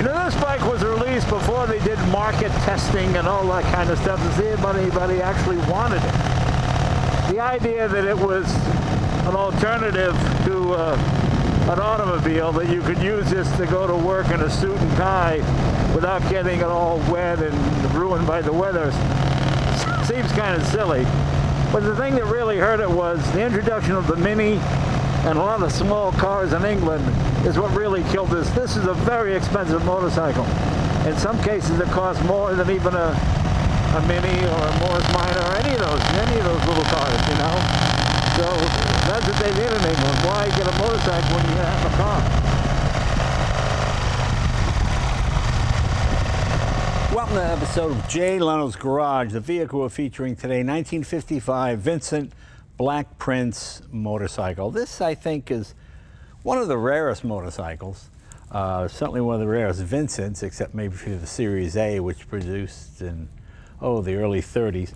You know, this bike was released before they did market testing and all that kind of stuff to see if anybody actually wanted it. The idea that it was an alternative to an automobile, that you could use this to go to work in a suit and tie without getting it all wet and ruined by the weather, seems kind of silly. But the thing that really hurt it was the introduction of the Mini and a lot of small cars in England is what really killed this. This is a very expensive motorcycle. In some cases it costs more than even a Mini or a Morris Minor or any of those little cars, you know. So that's what they did in England. Why get a motorcycle when you have a car? Welcome to an episode of Jay Leno's Garage. The vehicle we're featuring today, 1955 Vincent Black Prince motorcycle. This, I think, is one of the rarest motorcycles. Certainly one of the rarest Vincents, except maybe for the Series A, which produced in, the early 30s.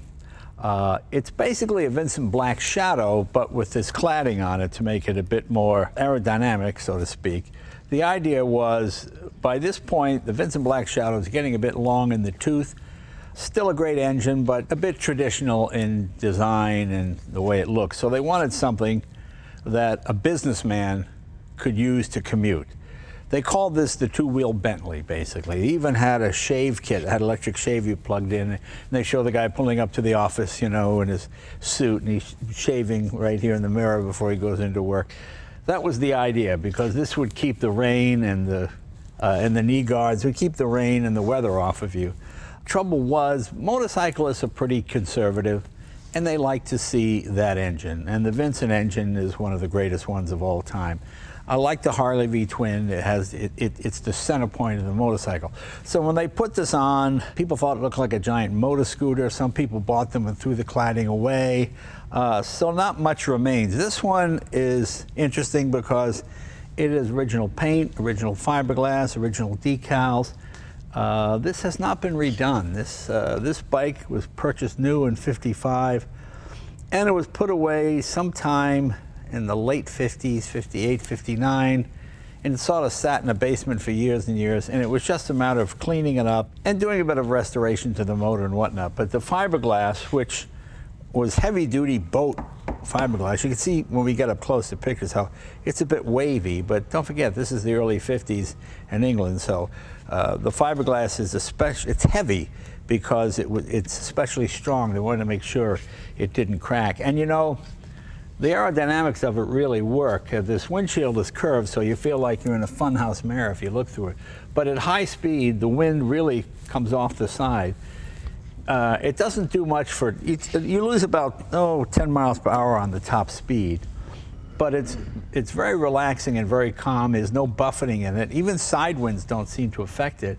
It's basically a Vincent Black Shadow, but with this cladding on it to make it a bit more aerodynamic, so to speak. The idea was, by this point, the Vincent Black Shadow is getting a bit long in the tooth. Still a great engine, but a bit traditional in design and the way it looks. So they wanted something that a businessman could use to commute. They called this the two-wheel Bentley, basically. They even had a shave kit, had electric shave you plugged in, and they show the guy pulling up to the office, you know, in his suit, and he's shaving right here in the mirror before he goes into work. That was the idea, because this would keep the rain and the knee guards, would keep the rain and the weather off of you. Trouble was, motorcyclists are pretty conservative, and they like to see that engine. And the Vincent engine is one of the greatest ones of all time. I like the Harley V-twin. It's the center point of the motorcycle. So when they put this on, people thought it looked like a giant motor scooter. Some people bought them and threw the cladding away. So not much remains. This one is interesting because it is original paint, original fiberglass, original decals. This has not been redone. This bike was purchased new in '55, and it was put away sometime in the late 50s, 58, 59, and it sort of sat in a basement for years and years, and it was just a matter of cleaning it up and doing a bit of restoration to the motor and whatnot. But the fiberglass, which was heavy-duty boat fiberglass, you can see when we get up close to pictures how it's a bit wavy, but don't forget, this is the early 50s in England, so the fiberglass is it's heavy because it's especially strong. They wanted to make sure it didn't crack. And you know, the aerodynamics of it really work. This windshield is curved, so you feel like you're in a funhouse mirror if you look through it. But at high speed, the wind really comes off the side. It doesn't do much you lose about 10 miles per hour on the top speed, but it's very relaxing and very calm. There's no buffeting in it. Even side winds don't seem to affect it,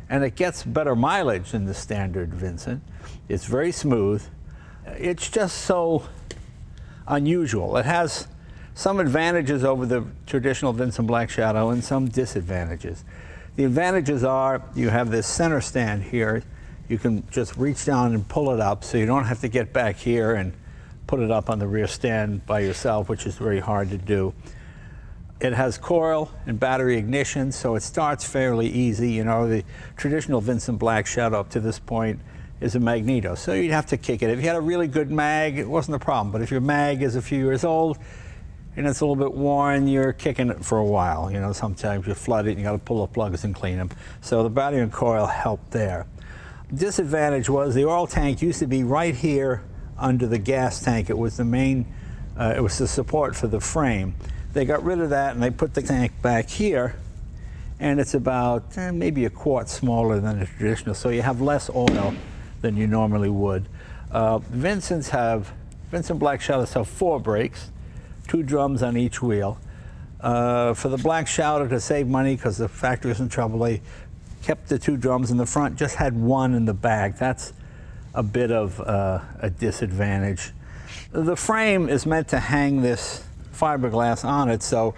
and it gets better mileage than the standard Vincent. It's very smooth. It's just so unusual. It has some advantages over the traditional Vincent Black Shadow and some disadvantages. The advantages are you have this center stand here. You can just reach down and pull it up, so you don't have to get back here and put it up on the rear stand by yourself, which is very hard to do. It has coil and battery ignition, so it starts fairly easy. You know, the traditional Vincent Black Shadow up to this point is a magneto, so you'd have to kick it. If you had a really good mag, it wasn't a problem, but if your mag is a few years old and it's a little bit worn, you're kicking it for a while. You know, sometimes you flood it and you got to pull the plugs and clean them. So the battery and coil helped there. Disadvantage was the oil tank used to be right here under the gas tank. It was the main, it was the support for the frame. They got rid of that and they put the tank back here, and it's about maybe a quart smaller than a traditional, so you have less oil than you normally would. Vincent Black Shadows have 4 brakes, 2 drums on each wheel. For the Black Shadow, to save money because the factory was in trouble, they kept the 2 drums in the front, just had 1 in the back. That's a bit of a disadvantage. The frame is meant to hang this fiberglass on it, so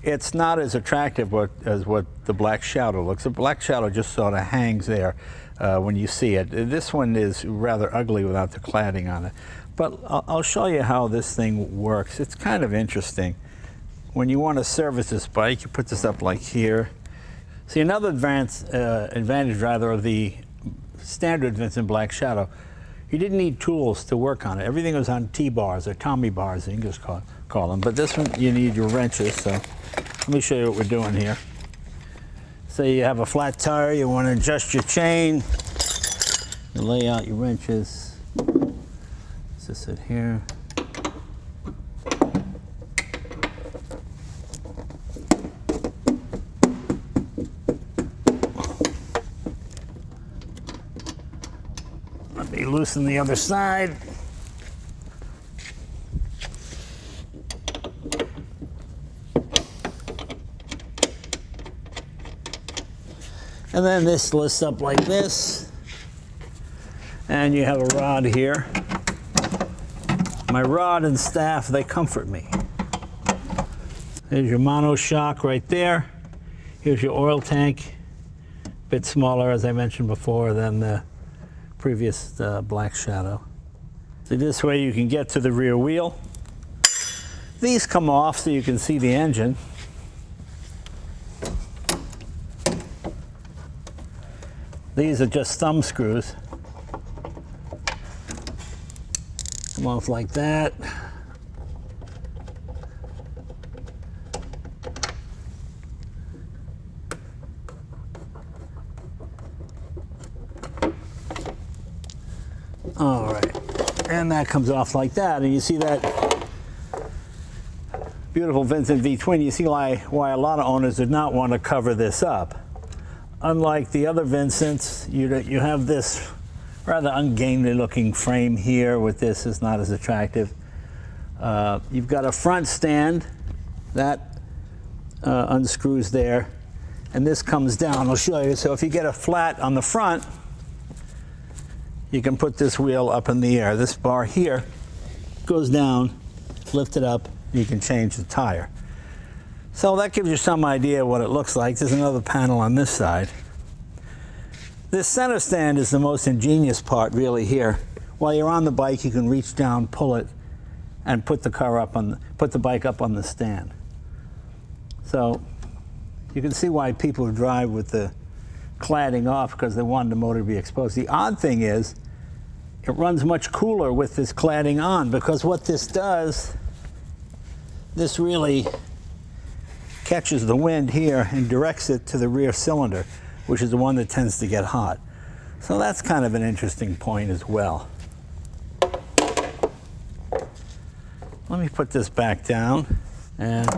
it's not as attractive as what the Black Shadow looks. The Black Shadow just sort of hangs there when you see it. This one is rather ugly without the cladding on it. But I'll show you how this thing works. It's kind of interesting. When you want to service this bike, you put this up like here. See, another advantage of the standard Vincent Black Shadow, you didn't need tools to work on it. Everything was on T-bars or Tommy bars, the English call them. But this one, you need your wrenches. So let me show you what we're doing here. Say you have a flat tire, you want to adjust your chain, you lay out your wrenches. Let's sit here. Let me loosen the other side. And then this lifts up like this. And you have a rod here. My rod and staff, they comfort me. There's your monoshock right there. Here's your oil tank. A bit smaller, as I mentioned before, than the previous Black Shadow. So this way you can get to the rear wheel. These come off so you can see the engine. These are just thumb screws. Come off like that. All right, and that comes off like that, and you see that beautiful Vincent V-twin. You see why a lot of owners did not want to cover this up. Unlike the other Vincents, you have this rather ungainly looking frame here. With this, is not as attractive. You've got a front stand that unscrews there, and this comes down. I'll show you. So if you get a flat on the front, you can put this wheel up in the air. This bar here goes down, lift it up, and you can change the tire. So that gives you some idea what it looks like. There's another panel on this side. This center stand is the most ingenious part really here. While you're on the bike, you can reach down, pull it, and put the bike up on the stand. So you can see why people drive with the cladding off, because they wanted the motor to be exposed. The odd thing is, it runs much cooler with this cladding on, because what this does, this really catches the wind here and directs it to the rear cylinder, which is the one that tends to get hot. So that's kind of an interesting point as well. Let me put this back down, and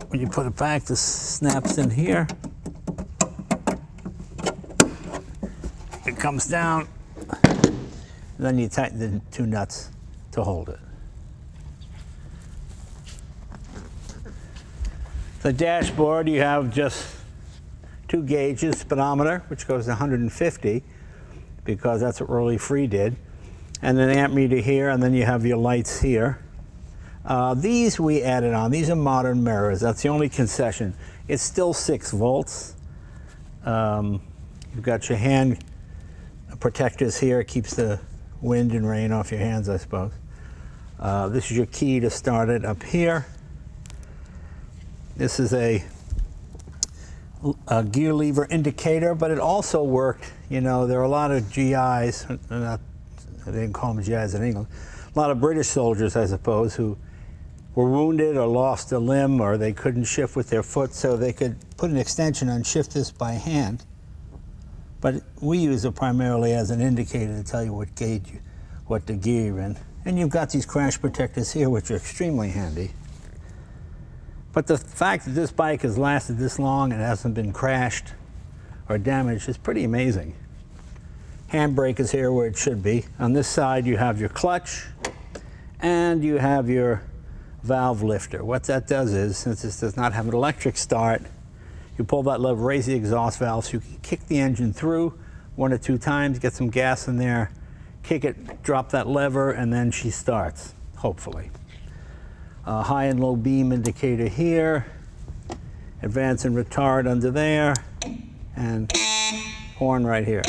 when you put it back, this snaps in here. It comes down, and then you tighten the two nuts to hold it. The dashboard, you have just 2 gauges, speedometer, which goes to 150, because that's what Rolly Free did, and an amp meter here, and then you have your lights here. These we added on. These are modern mirrors. That's the only concession. It's still 6 volts. You've got your hand protectors here. It keeps the wind and rain off your hands, I suppose. This is your key to start it up here. This is a gear lever indicator, but it also worked. You know, there are a lot of GIs, they didn't call them GIs in England, a lot of British soldiers, I suppose, who were wounded or lost a limb, or they couldn't shift with their foot, so they could put an extension and shift this by hand. But we use it primarily as an indicator to tell you what gauge, what the gear you're in. And you've got these crash protectors here, which are extremely handy. But the fact that this bike has lasted this long and hasn't been crashed or damaged is pretty amazing. Handbrake is here where it should be. On this side, you have your clutch, and you have your valve lifter. What that does is, since this does not have an electric start, you pull that lever, raise the exhaust valve, so you can kick the engine through 1 or 2 times, get some gas in there, kick it, drop that lever, and then she starts, hopefully. High and low beam indicator here, advance and retard under there, and horn right here.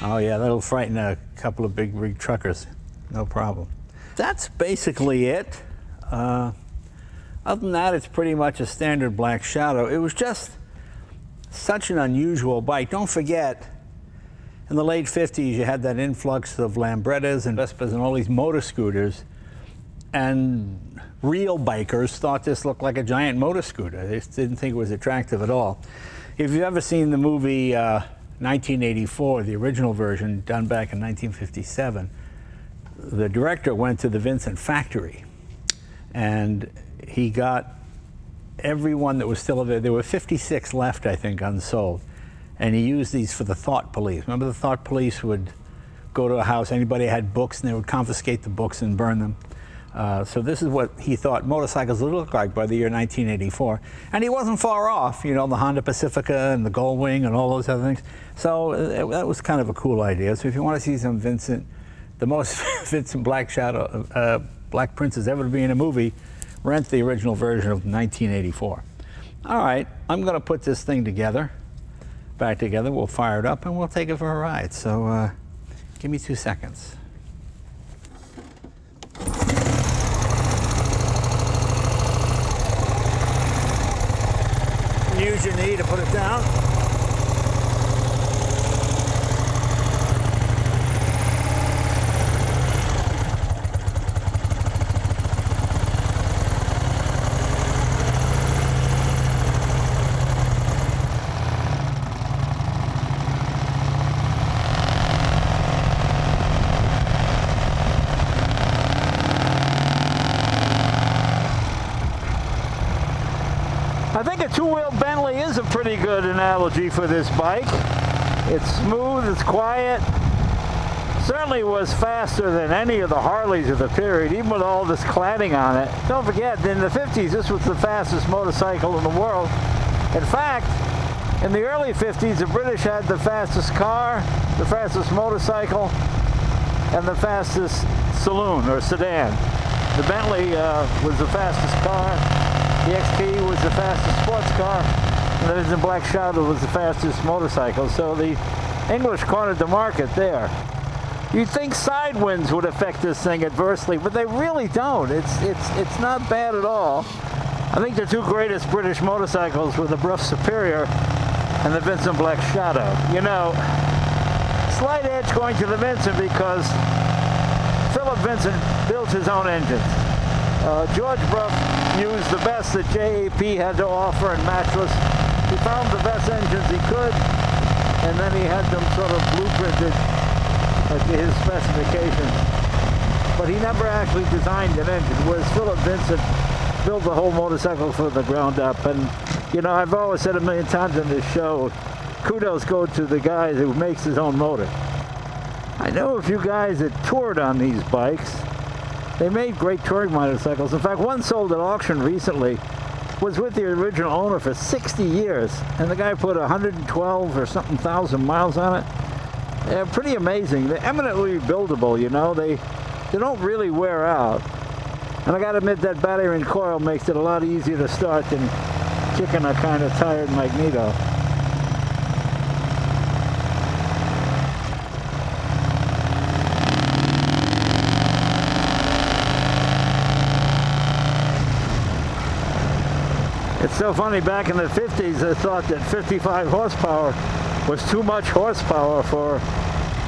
Oh yeah, that'll frighten a couple of big rig truckers, no problem. That's basically it. Other than that, it's pretty much a standard Black Shadow. It was just such an unusual bike. Don't forget, in the late 50s, you had that influx of Lambrettas and Vespas and all these motor scooters, and real bikers thought this looked like a giant motor scooter. They didn't think it was attractive at all. If you've ever seen the movie 1984, the original version done back in 1957, the director went to the Vincent factory, and he got everyone that was still there. There were 56 left, I think, unsold. And he used these for the thought police. Remember, the thought police would go to a house, anybody had books, and they would confiscate the books and burn them. So this is what he thought motorcycles would look like by the year 1984. And he wasn't far off, you know, the Honda Pacifica and the Gullwing and all those other things. So that was kind of a cool idea. So if you want to see some Vincent, the most Vincent Black Prince ever to be in a movie, rent the original version of 1984. All right, I'm going to put this thing back together. We'll fire it up and we'll take it for a ride. So give me 2 seconds. Use your knee to put it down. I think a two-wheel Bentley is a pretty good analogy for this bike. It's smooth, it's quiet. Certainly was faster than any of the Harleys of the period, even with all this cladding on it. Don't forget, in the 50s, this was the fastest motorcycle in the world. In fact, in the early 50s, the British had the fastest car, the fastest motorcycle, and the fastest saloon or sedan. The Bentley was the fastest car. The XP was the fastest sports car, and the Vincent Black Shadow was the fastest motorcycle. So the English cornered the market there. You'd think side winds would affect this thing adversely, but they really don't. It's not bad at all. I think the two greatest British motorcycles were the Brough Superior and the Vincent Black Shadow. You know, slight edge going to the Vincent because Philip Vincent built his own engines. George Brough used the best that JAP had to offer in matchless. He found the best engines he could, and then he had them sort of blueprinted to his specifications. But he never actually designed an engine, whereas Philip Vincent built the whole motorcycle from the ground up. And, you know, I've always said a million times on this show, kudos go to the guy who makes his own motor. I know a few guys that toured on these bikes. They made great touring motorcycles. In fact, one sold at auction recently was with the original owner for 60 years, and the guy put 112 or something thousand miles on it. They're pretty amazing. They're eminently buildable, you know. They don't really wear out. And I gotta admit that battery and coil makes it a lot easier to start than kicking a kind of tired magneto. It's so funny, back in the 50s, I thought that 55 horsepower was too much horsepower for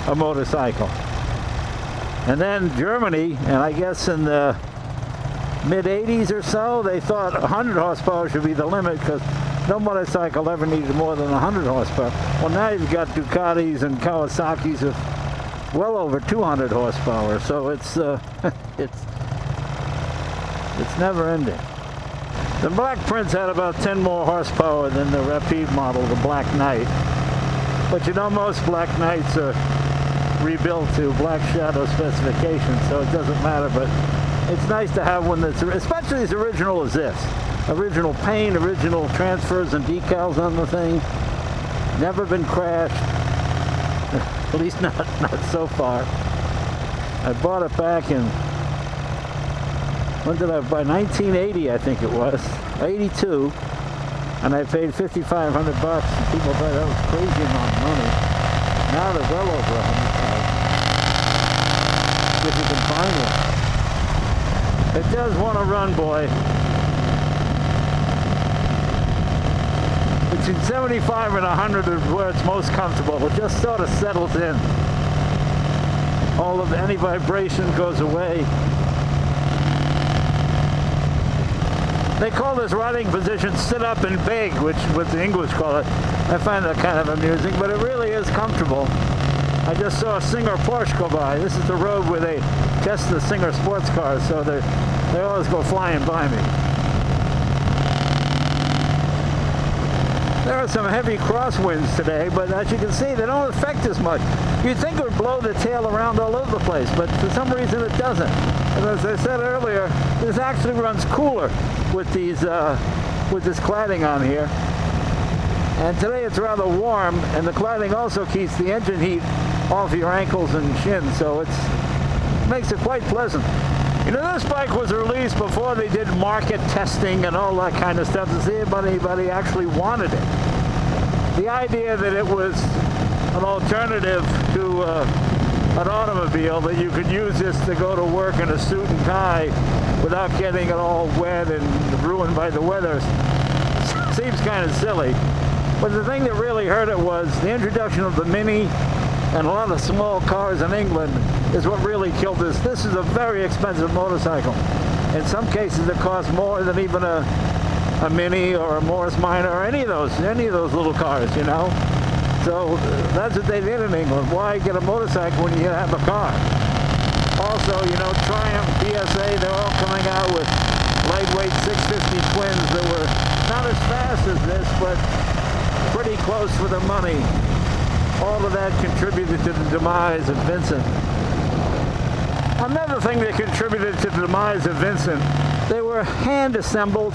a motorcycle. And then Germany, and I guess in the mid-80s or so, they thought 100 horsepower should be the limit because no motorcycle ever needed more than 100 horsepower. Well, now you've got Ducatis and Kawasaki's with well over 200 horsepower, so it's never ending. The Black Prince had about 10 more horsepower than the Rapide model, the Black Knight. But you know, most Black Knights are rebuilt to Black Shadow specifications, so it doesn't matter. But it's nice to have one that's especially as original as this. Original paint, original transfers and decals on the thing. Never been crashed. At least not so far. I bought it back in, when did I buy? 1980, I think it was, 82, and I paid $5,500. People thought that was crazy amount of money. Now they're well over $100,000. If you can find one. It does want to run, boy. The between 75 and 100 is where it's most comfortable. It just sort of settles in. All of any vibration goes away. They call this riding position sit up and beg, which what the English call it. I find that kind of amusing, but it really is comfortable. I just saw a Singer Porsche go by. This is the road where they test the Singer sports cars, so they always go flying by me. There are some heavy crosswinds today, but as you can see, they don't affect as much. You'd think it would blow the tail around all over the place, but for some reason it doesn't. And as I said earlier, this actually runs cooler with these with this cladding on here. And today it's rather warm, and the cladding also keeps the engine heat off your ankles and shins, so it makes it quite pleasant. You know, this bike was released before they did market testing and all that kind of stuff to see if anybody actually wanted it. The idea that it was an alternative to an automobile, that you could use this to go to work in a suit and tie without getting it all wet and ruined by the weather, seems kind of silly. But the thing that really hurt it was the introduction of the Mini and a lot of small cars in England is what really killed this. This is a very expensive motorcycle. In some cases it costs more than even a Mini or a Morris Minor or any of those little cars, you know. So that's what they did in England. Why get a motorcycle when you have a car? Also, you know, Triumph, PSA, they're all coming out with lightweight 650 twins that were not as fast as this, but pretty close for the money. All of that contributed to the demise of Vincent. Another thing that contributed to the demise of Vincent, they were hand assembled.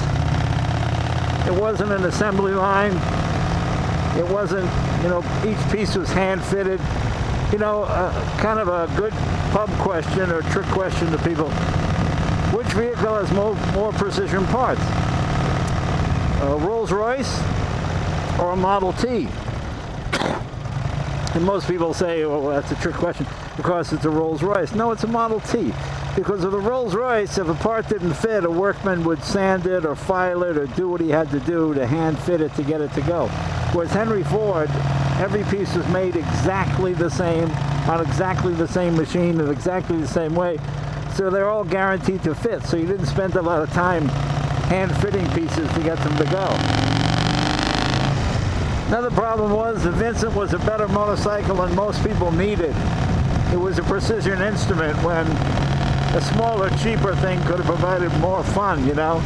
It wasn't an assembly line. It wasn't, you know, each piece was hand fitted. You know, kind of a good pub question or trick question to people. Which vehicle has more precision parts? A Rolls-Royce or a Model T? And most people say, oh, that's a trick question because it's a Rolls-Royce. No, it's a Model T. Because of the Rolls-Royce, if a part didn't fit, a workman would sand it or file it or do what he had to do to hand fit it to get it to go. Whereas Henry Ford, every piece was made exactly the same, on exactly the same machine in exactly the same way. So they're all guaranteed to fit. So you didn't spend a lot of time hand fitting pieces to get them to go. Another problem was that Vincent was a better motorcycle than most people needed. It was a precision instrument when a smaller, cheaper thing could have provided more fun, you know,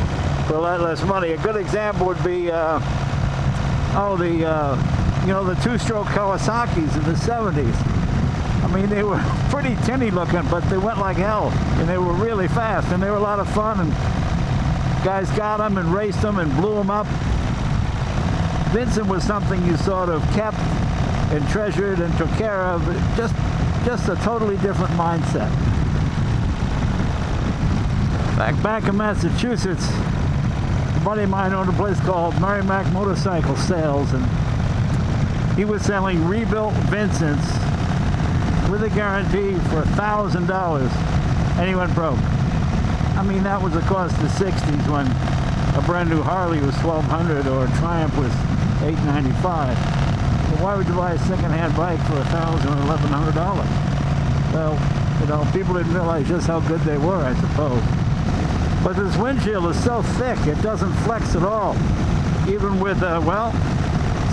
for a lot less money. A good example would be, you know, the two-stroke Kawasaki's in the 70s. I mean, they were pretty tinny looking, but they went like hell, and they were really fast, and they were a lot of fun, and guys got them and raced them and blew them up. Vincent was something you sort of kept and treasured and took care of. Just a totally different mindset. Back in Massachusetts, a buddy of mine owned a place called Merrimack Motorcycle Sales, and he was selling rebuilt Vincents with a guarantee for $1,000, and he went broke. I mean, that was of course the 60s when a brand new Harley was $1,200 or a Triumph was $895. Well, why would you buy a second-hand bike for $1,000 or $1,100? Well, you know, people didn't realize just how good they were, I suppose. But this windshield is so thick, it doesn't flex at all, even with,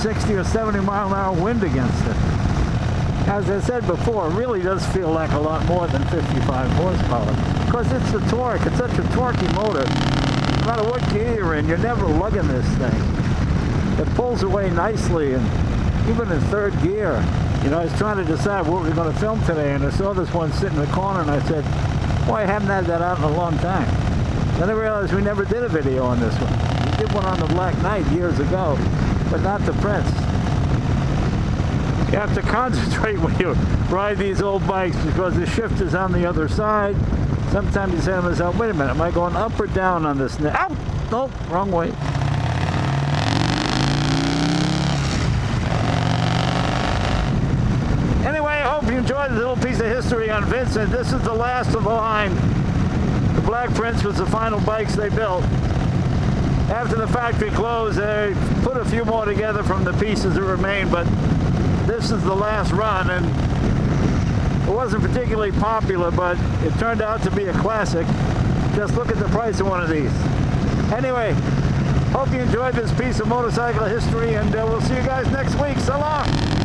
60 or 70 mile an hour wind against it. As I said before, it really does feel like a lot more than 55 horsepower. Because it's the torque, it's such a torquey motor. No matter what gear you're in, you're never lugging this thing. It pulls away nicely, and even in third gear, you know, I was trying to decide what we were going to film today, and I saw this one sitting in the corner, and I said, boy, I haven't had that out in a long time. Then I realized we never did a video on this one. We did one on the Black Knight years ago, but not the Prince. You have to concentrate when you ride these old bikes because the shift is on the other side. Sometimes you say to myself, wait a minute, am I going up or down on this? Ow! Nope, wrong way. Anyway, I hope you enjoyed this little piece of history on Vincent. This is the last of the line. The Black Prince was the final bikes they built. after the factory closed, they put a few more together from the pieces that remain, but this is the last run, and it wasn't particularly popular, but it turned out to be a classic. Just look at the price of one of these. Anyway, hope you enjoyed this piece of motorcycle history, and we'll see you guys next week. So long!